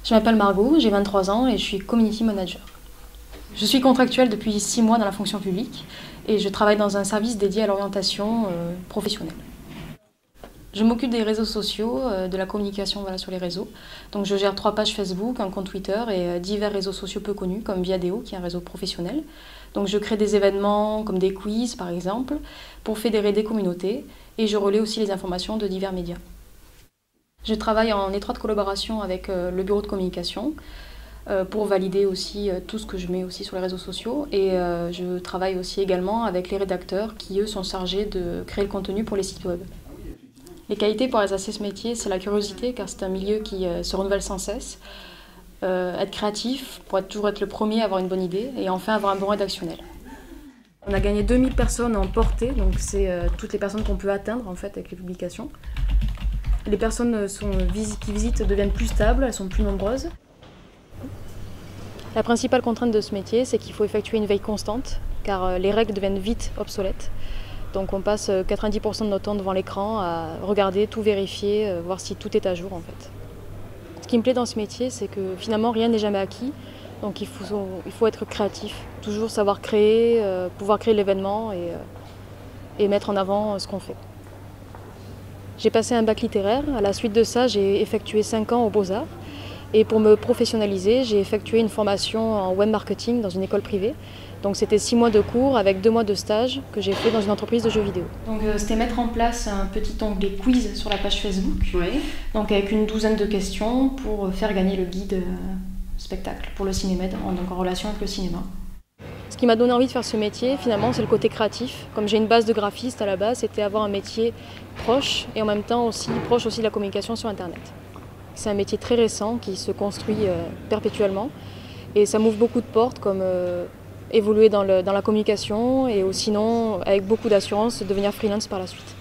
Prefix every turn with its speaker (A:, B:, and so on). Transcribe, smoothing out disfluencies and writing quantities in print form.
A: Je m'appelle Margot, j'ai 23 ans et je suis community manager. Je suis contractuelle depuis 6 mois dans la fonction publique et je travaille dans un service dédié à l'orientation professionnelle. Je m'occupe des réseaux sociaux, de la communication sur les réseaux. Donc je gère 3 pages Facebook, un compte Twitter et divers réseaux sociaux peu connus comme Viadeo qui est un réseau professionnel. Donc je crée des événements comme des quiz par exemple pour fédérer des communautés et je relaie aussi les informations de divers médias. Je travaille en étroite collaboration avec le bureau de communication pour valider aussi tout ce que je mets aussi sur les réseaux sociaux et je travaille aussi également avec les rédacteurs qui eux sont chargés de créer le contenu pour les sites web. Les qualités pour exercer ce métier, c'est la curiosité car c'est un milieu qui se renouvelle sans cesse, être créatif pour toujours être le premier à avoir une bonne idée et enfin avoir un bon rédactionnel. On a gagné 2000 personnes en portée, donc c'est toutes les personnes qu'on peut atteindre en fait avec les publications. Les personnes qui visitent deviennent plus stables, elles sont plus nombreuses. La principale contrainte de ce métier, c'est qu'il faut effectuer une veille constante, car les règles deviennent vite obsolètes. Donc on passe 90% de notre temps devant l'écran à regarder, tout vérifier, voir si tout est à jour en fait. Ce qui me plaît dans ce métier, c'est que finalement rien n'est jamais acquis, donc il faut être créatif, toujours savoir créer, pouvoir créer l'événement et mettre en avant ce qu'on fait. J'ai passé un bac littéraire, à la suite de ça j'ai effectué 5 ans aux Beaux-Arts et pour me professionnaliser j'ai effectué une formation en web marketing dans une école privée. Donc c'était 6 mois de cours avec 2 mois de stage que j'ai fait dans une entreprise de jeux vidéo. Donc c'était mettre en place un petit onglet quiz sur la page Facebook, oui. Donc avec une douzaine de questions pour faire gagner le guide spectacle pour le cinéma, donc en relation avec le cinéma. Ce qui m'a donné envie de faire ce métier, finalement, c'est le côté créatif. Comme j'ai une base de graphiste à la base, c'était avoir un métier proche et en même temps aussi proche aussi de la communication sur Internet. C'est un métier très récent qui se construit perpétuellement et ça m'ouvre beaucoup de portes comme évoluer dans la communication et sinon, avec beaucoup d'assurance, devenir freelance par la suite.